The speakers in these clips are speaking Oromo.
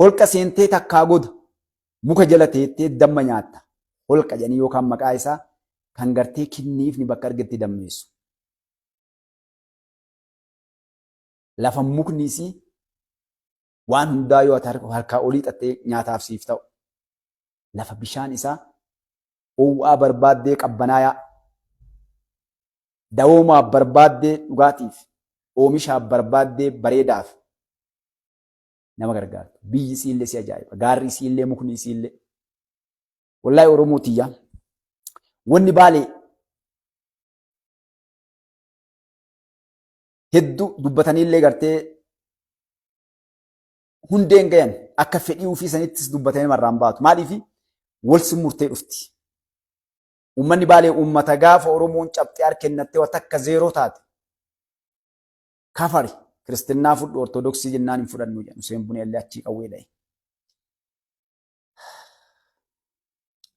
holqa seentee takkaa goda muka jala teettee damma nyaatta. Holqa jedhanii yookaan maqaa isaa kan gartee kinniifni bakka argetti dammeessu. Lafa mukni isii waan hundaa yoo harkaa olii xaxxee nyaataaf siif ta'u. Lafa bishaan isaa oowwaa barbaaddee qabbanaayaa. Dawoomaaf barbaaddee dhugaatiif. Oomishaaf barbaaddee bareedaaf nama gargaartu. Biyyi isiillee si ajaa'iba. Gaarri isiillee mukni isiillee. Wallaahi Oromootiyyaa. Wanni Baalee hedduu dubbataniillee gartee hundeen gayan akka fedhii ofii sanittis dubbatanii marraan baatu. Maaliif wal simurtee dhufti. Uummanni Baalee uummata gaafa Oromoon cabxee harkennattee waan akka zeeroo taate. Kafari Kiristinnaa fudhu Ortodoksii jennaan hin fudhannu jedhu. Useen Buneellee achii qawwee dha'e.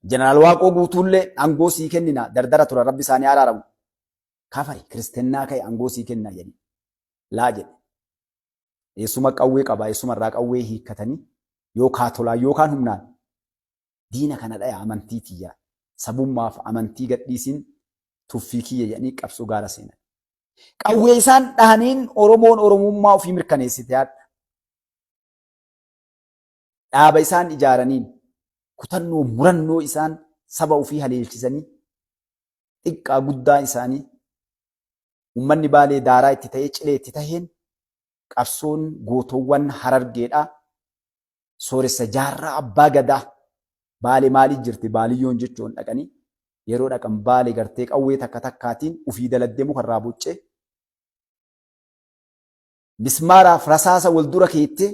Jeneraal Waaqoo guutuullee aangoo sii kennina dardara tura rabbi isaanii araaramu. Kafari Kiristinnaa ka'e aangoo sii kennaa jedhi. Laa jedhe. Eessuma qawwee qabaa eessuma irraa qawwee hiikkatanii yoo kaatolaa yookaan humnaan diina kana dhaya amantii tiyyaa sabummaaf amantii gadhiisiin tuffii kiyya jedhanii qabsoo gaara seenan. Qawwee isaan dhahaniin Oromoon Oromummaa ofii mirkaneessite yaadda. Dhaaba isaan ijaaraniin kutannoo murannoo isaan saba ofii haleelchisanii xiqqaa guddaa isaanii uummanni Baalee daaraa itti ta'ee cilee itti taheen qabsoon gootowwan Harargeedhaa sooressa jaarraa abbaa gadaa Baalee maaliif jirti Baaliyyoon jechuun dhaqanii yeroo dhaqan Baalee gartee qawwee takka takkaatiin ufii daladdee mukarraa buccee mismaaraaf rasaasa wal dura keettee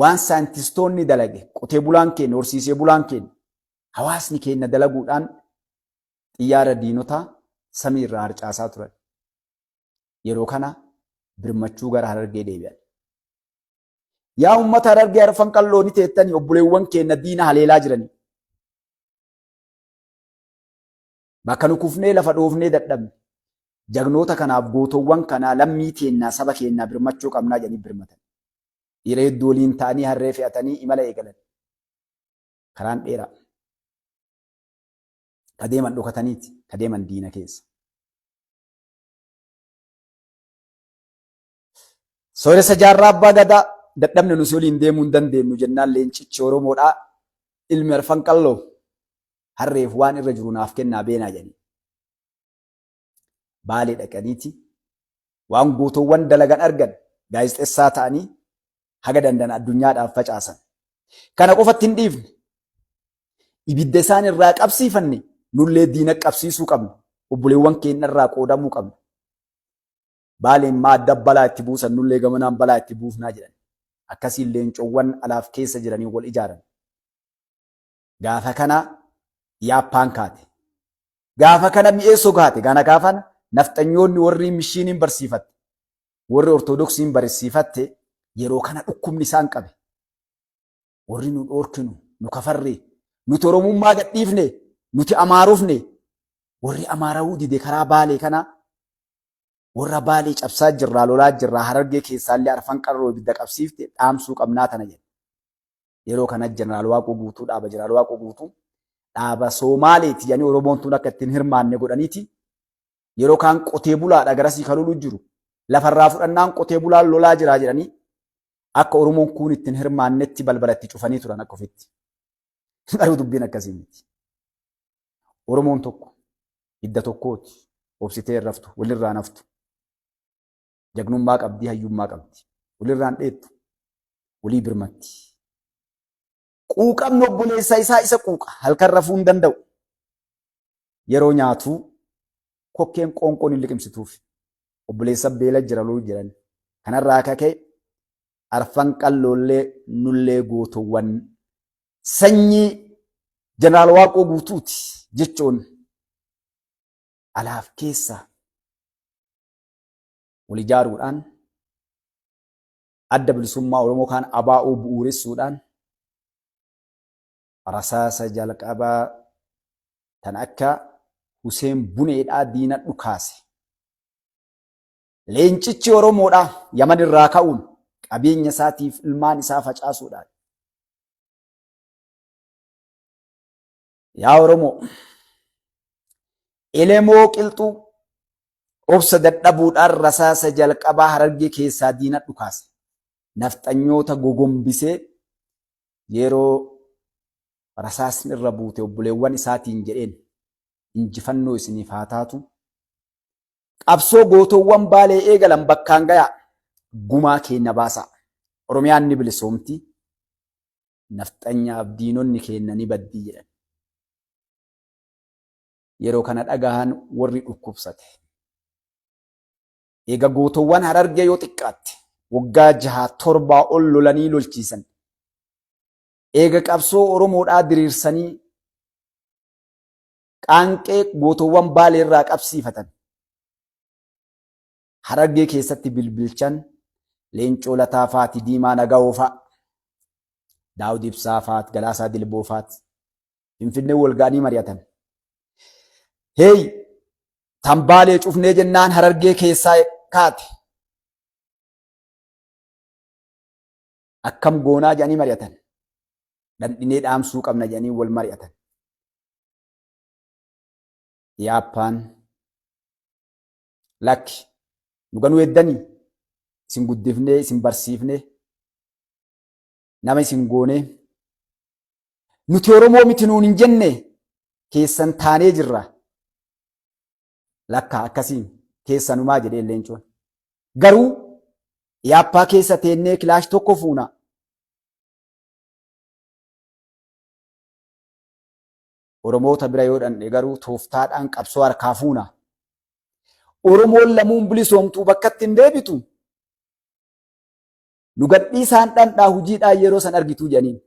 waan saayintistoonni dalage qotee bulaan keenya horsiisee bulaan keenya hawaasni keenya dalaguudhaan xiyyaara diinotaa samii irraa harcaasaa turan. Yeroo kana birmachuu gara Harargee deebi'an. Yaa uummata Harargee arfan qallooni teettanii obboleewwan keenya diina haleelaa jiranii. Bakka nu kufnee lafa dhoofnee dadhabne. Jagnoota kanaaf gootowwan kanaa lammii teennaa saba keenyaa birmachuu qabnaa jedhanii birmatan. Dhiira hedduu waliin ta'anii harree fe'atanii imala eegalan. Karaan dheeraa. Kadeeman dhokataniiti. Kadeeman diina keessa. Sooressa jaarraa abbaa gadaa dadhabne nusi waliin deemuu hin dandeenyu jennaan leencichi Oromoodhaa ilmi arfan qalloo harreef waan irra jiru naaf kennaa beenaa jedhanii. Baalee dhaqaniiti waan gootowwan dalagan argan gaazexeessaa ta'anii haga dandan addunyaadhaaf facaasan. Kana qofatti hin dhiifne ibidda isaan irraa qabsiifanne nullee diina qabsiisuu qabna. Obboleewwan keenya irraa qoodamuu qabna. Baaleen maadda balaa itti buusan nullee gamanaan balaa itti buufnaa jedhan. Akkasiin leencoowwan alaaf keessa jiranii wal ijaaran. Gaafa kana Yaappaan kaate. Gaafa kana mi'eessoo kaate. Gana gaafana nafxanyoonni warri mishiiniin barsiifatte. Warri Ortodoksiin barsiifatte yeroo kana dhukkubni isaan qabe. Warri nu dhoorkinu, nu kafarree, nuti Oromummaa gadhiifne, nuti Amaarofne. Warri Amaarawuu dide karaa Baalee kana warra Baalee cabsaa jirraa lolaa jirraa Harargee keessaallee arfan qarroo ibidda qabsiifte dhaamsuu qabnaa tana jedhe. Yeroo kana Jeneraal Waaqoo guutuu dhaaba Jeneraal Waaqoo guutuu dhaaba Soomaaleeti jedhanii Oromoon tun akka ittiin hirmaanne godhaniiti. Yeroo kaan qotee bulaadha garasii kan loluu jiru. Lafarraa fudhannaan qotee bulaan lolaa jiraa jedhanii akka Oromoon kun ittiin hirmaannetti balbala itti cufanii turan akka ofitti. Garuu dubbiin akkasii miti. Oromoon tokko hidda tokkooti. Obsitee raftu walirraa naftu. Jagnummaa qabdi hayyummaa qabdi. Walirraan dheettu. Walii birmatti. Quuqamni obboleessa isaa isa quuqa. Halkan rafuu hin danda'u. Yeroo nyaatuu kokkeen qoonqoon hin liqimsituuf. Obboleessa beela jira loluu jiran. Kanarraa akka ka'e arfan qalloollee nullee gootowwan sanyii Jeneraal Waaqoo guutuuti jechuun alaaf keessa wal ijaaruudhaan adda bilisummaa Oromoo kan ABO bu'uuressuudhaan rasaasa jalqabaa tan akka Huseen Buneedhaa diina dhukaase. Leencichi Oromoodhaa Yaman irraa ka'uun qabeenya isaatiif ilmaan isaa facaasuudhaan. Yaa Oromoo, Elemoo Qilxuu obsa dadhabuudhaan rasaasa jalqabaa Harargee keessaa diina dhukaase. Nafxanyoota gogombisee yeroo rasaasni irra buute obboleewwan isaatiin jedheen injifannoo isiniif haa taatu. Qabsoo gootowwan Baalee eegalan bakkaan gayaa gumaa keenya baasaa. Oromiyaan ni bilisoomti. Nafxanyaaf diinonni keenya ni baddii jedhan. Yeroo kana dhagahan warri dhukkubsate. Eega gootowwan Harargee yoo xiqqaatte waggaa 6-7 ol lolanii lolchiisan. Eega qabsoo Oromoodhaa diriirsanii qaanqee gootowwan Baalee irraa qabsiifatan. Harargee keessatti bilbilchan Leencoo Lataa faati, Diimaa Nagahoo fa'a, Daawud Ibsaa faati, Galaasaa Dilboo faati Finfinnee wal ga'anii mari'atan. Hey, tan Baalee cufnee jennaan Harargee keessaa kaate. Akkam goonaa jedhanii mari'atan. Dhandhinee dhaamsuu qabna jedhanii wal mari'atan. Yaappaan lakki nu ganuu eddanii isin guddifnee isin barsiifnee nama isin goonee nuti Oromoo miti nuun hin jenne keessan taanee jirra. Lakka akkasiin keessanumaa jedhee Leencoon. Garuu Yaappaa keessa teennee kilaash tokko fuuna. Oromoota bira yoo dhandhe garuu tooftaadhaan qabsoo harkaa fuuna. Oromoon lamuun bilisoomtuu bakkatti hin deebitu. Nu gadhiisaan dhandhaa hujiidhaan yeroo san argituu jedhaniin.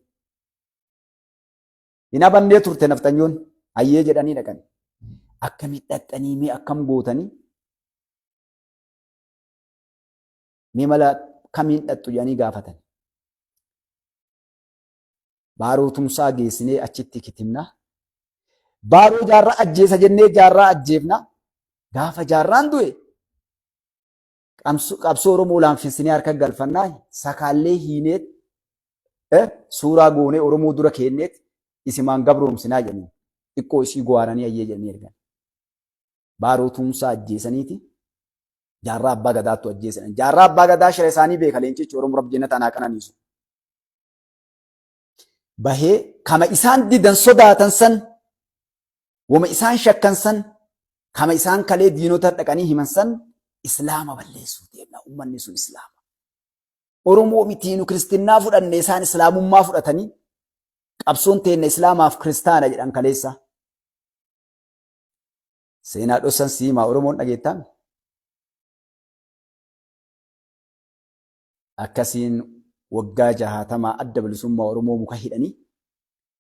Hin abannee turte naftanyoon hayyee jedhanii dhaqan. Akkamitti dhaxxanii mee akkam gootanii mee mala kamiin dhaxxu jedhanii gaafatan. Baaroo Tumsaa geessinee achitti kitimna. Baaroo jaarraa ajjeesa jennee jaarraa ajjeefna. Gaafa jaarraan du'e qabsoo Oromoo laanfinsinee harka galfannaa sakaallee hiineet suuraa goonee Oromoo dura keenneet isimaan gabroomsinaa jedhanii xiqqoo isii gowaananii hayyee jedhanii ergan. Baaroo Tumsaa ajjeesaniiti jaarraa abbaa gadaattu ajjeesan. Jaarraa abbaa gadaa shira isaanii beeka Leencichi Oromoo Rabbi jannata anaa qananiisu. Bahee kama isaan didan sodaatan san wama isaan shakkan san kama isaan kalee diinota dhaqanii himan san Islaama balleessuu deemna. Uummanni sun Islaama. Oromoo miti nu Kiristinnaa fudhanne isaan Islaamummaa fudhatanii qabsoon teenya Islaamaaf Kiristaana jedhan kaleessa. Seenaa dhossan siimaa Oromoon dhageettaan. Akkasiin waggaa 60 adda bilisummaa Oromoo muka hidhanii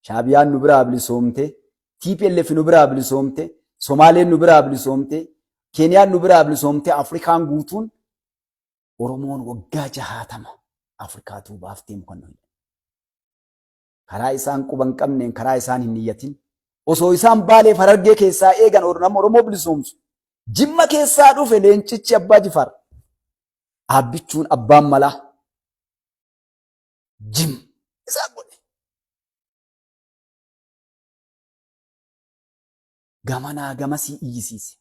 Shaabiyaan nu biraa bilisoomte, TPLF nu biraa bilisoomte, Somaaleen nu biraa bilisoomte, Keeniyaan nu biraa bilisoomte, Afrikaan guutuun Oromoon waggaa 60 Afrikaatuu baaftee muka nu hidhan. Karaa isaan quban qabneen karaa isaan hin niyyatin. Osoo isaan Baalee Harargee keessaa eegan nama Oromoo bilisoomsu. Jimma keessaa dhufe Leencichi Abbaa Jifaar. Abbichuun abbaan malaa. Jim isaa godhe. Gamanaa gamasii iyyisiise.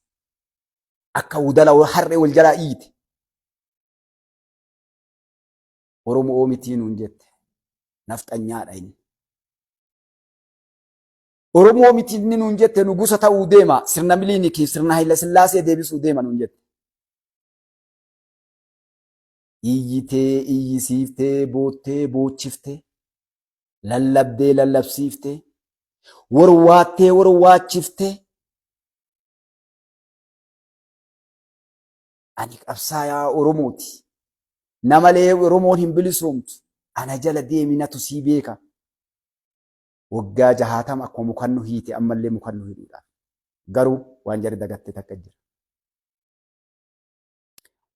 Akka udala harree wal jalaa iyyite. Oromoo mitii nuun jette. Nafxanyaadha inni. Oromoo miti inni nuun jette nu gusa ta'uu deema. Sirna Miliinikii sirna Hayila Sillaasee deebisuu deema nuun jette. Iyyitee iyyisiiftee boottee boochiftee lallabdee lallabsiiftee warwaattee warwaachiftee ani qabsaayaa Oromooti. Namalee Oromoon hin bilisoomtu. Ana jala deeminatu sii beeka. Waggaa 60 akkuma mukannu hiite ammallee mukannu hidhuudhaan. Garuu waan jarri dagatte takka jira.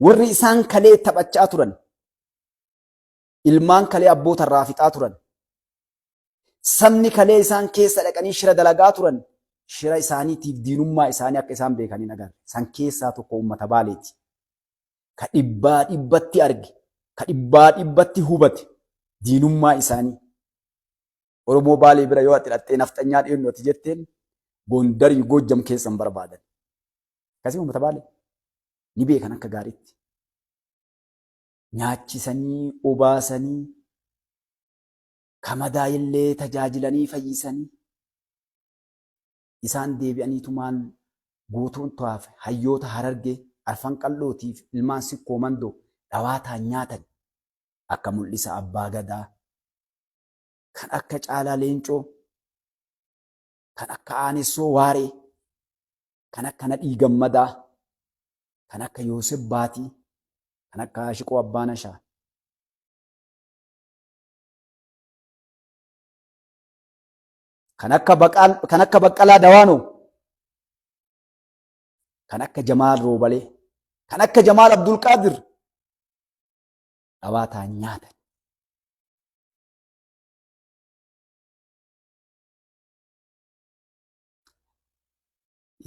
Warri isaan kalee taphachaa turan. Ilmaan kalee abboota irraa fixaa turan. Sabni kalee isaan keessa dhaqanii shira dalagaa turan. Shira isaaniitiif diinummaa isaanii akka isaan beekanii agarre. San keessaa tokko uummata Baaleeti. Ka dhibbaa dhibbatti arge. ka dhibbaa dhibbatti hubate diinummaa isaanii. Oromoo Baalee bira yoo ati dhattee nafxanyaa dhiyeennoti jetteen Gondarii Goojjam keessan barbaadan. Akkasii uummata Baalee ni beekan akka gaariitti. Nyaachisanii, obaasanii, kamadaa illee tajaajilanii fayyisanii isaan deebi'aniitumaan guutuun to'aaf hayyoota Harargee arfan qallootiif ilmaan sikkoo mandoo dhawaataan nyaatan akka mul'isa Abbaa Gadaa kan akka Caalaa Leencoo kan akka Aanessoo Waaree kan akka Nadhii Gammadaa kan akka Yoosef Baatii kan akka Ashiqoo Abbaanashaa kan akka Baqqalaa Dawaanoo kan akka Jamaal Roobalee kan akka Jamaal Abdul Qaadir dhawaataan nyaatan.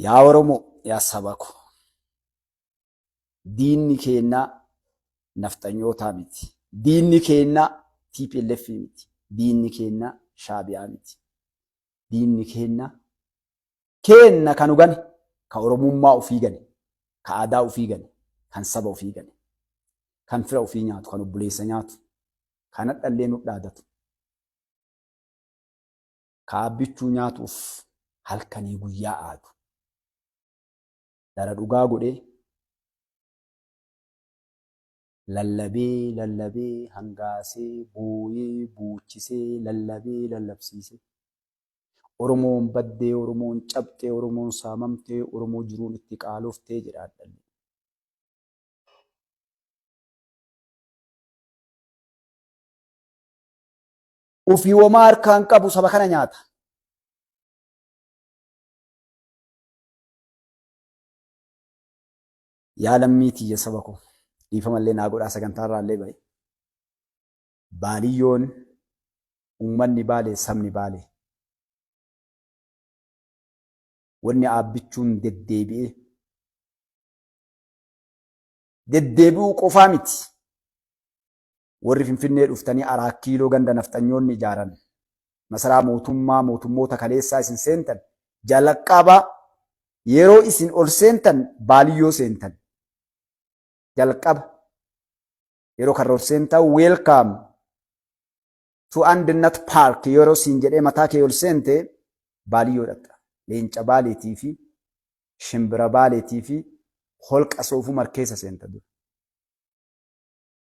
Yaa Oromoo, yaa saba ko, diinni keenyaa nafxanyootaa miti. Diinni keenyaa TPLF miti. Diinni keenyaa Shaabiyaa miti. Diinni keenna kan hugane, kan Oromummaa ofii gane, kan aadaa ofii gane, kan saba ofii gane, kan fira ofii nyaatu, kan obboleessa nyaatu, kan hadhallee nu dhaadatu, kan abbichuu nyaatuuf halkanii guyyaa aadu. Dara dhugaa godhee lallabee hangaasee booyee buuchisee lallabsiisee Oromoon baddee Oromoon cabxee Oromoon saamamtee Oromoo jiruun itti qaalooftee jedha adhalli. Ufii homaa harkaan qabu saba kana nyaata. Yaa lammiitii ya saba ko dhiifamallee naa godhaa sagantaarraallee bahe. Baaliyyoon uummanni Baalee sabni Baalee. Wanni aabbichuun deddeebi'uu qofaa miti. Warri Finfinnee dhuftanii 4 kiiloo ganda nafxanyoonni ijaaran masaraa mootummoota kaleessaa isin seentan jalqaba yeroo isin ol seentan baaliyyoo seentan. Jalqaba yeroo karra ol seentan welcome to Andinnat Park yeroo siin jedhee mataa kee ol seente baaliyyoo dhatta. Leenca Baaleetii fi Shimbira Baaleetii fi holqa soofuu markeessa seenta dura.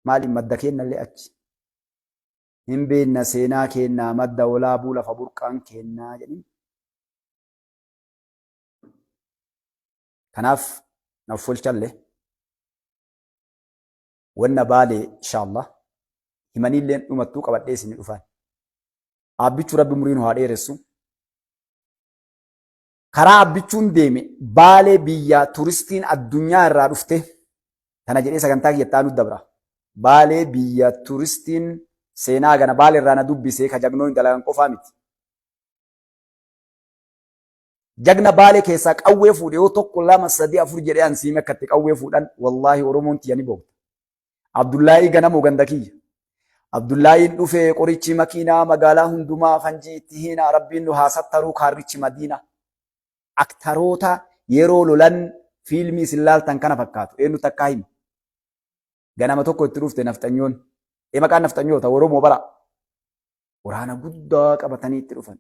Maaliin madda keennallee achi. Hin beekna seenaa keennaa madda walaabuu lafa burqaan keennaa jedhin. Kanaaf naaf folchallee wanna Baalee inshaallah himaniilleen dhumattuu qabadhee isin dhufan. Aabbichuu Rabbi umuriin haa dheeressu. Karaa abbichuun deeme Baalee biyya turistiin addunyaa irraa dhufte kana jedhee sagantaa kiyyattaa nutti dabra. Baalee biyya turistiin seenaa gana Baalee irraa na dubbisee ka jagnoo hin dalagan qofaa miti. Jagna Baalee keessaa qawwee fuudhe yoo 1 2 3 4 jedhee ansiime akkatti qawwee fuudhan wallaahi Oromoon tiyya ni boogta. Abdullaahii ganamoo ganda kiyya. Abdullaahiin dhufee qorichi makiinaa magaalaa hundumaa fanjii itti hiina Rabbiin nu haa sattaruu kaarrichi Madiina. Aktaroota yeroo lolan fiilmii isin laaltan kana fakkaatu. Eenyu takkaa himi. Ganama tokko itti dhufte nafxanyoon. Maqaan nafxanyoota Oromoo bara. Waraana guddaa qabatanii itti dhufan.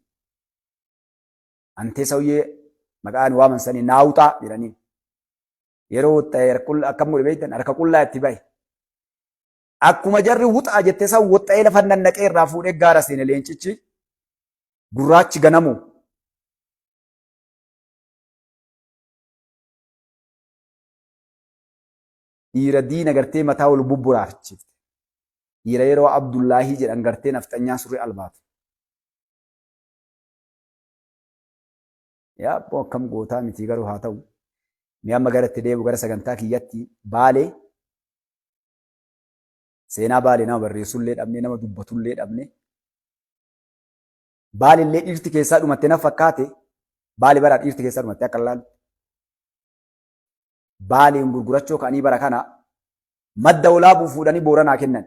Antee sawyee maqaan waaman sanii naawuxaa jedhaniin. Yeroo akkam godhe beektan harka qullaa itti bahe. Akkuma jarri wuxaa jettee san woxxa'ee lafa nannaqee irraa fuudhee gaara seene leencichi gurraachi ganamoo. Dhiira diina gartee mataa ol bubburaachifte. Dhiira yeroo Abdullaahii jedhan gartee nafxanyaa surree albaatu. Yaa abboo akkam gootaa miti garuu haa ta'u. Mi'a amma gara itti deebi'u gara sagantaa kiyyatti Baalee seenaa Baalee nama barreessullee dhabne nama dubbatullee dhabne. Baalillee dhiirti keessaa dhumatte na fakkaate Baalee bara dhiirti keessaa dhumatte akka laalu. Baaleen gurgurachoo ka'anii bara kana madda walaabuu fuudhanii Booranaa kennan.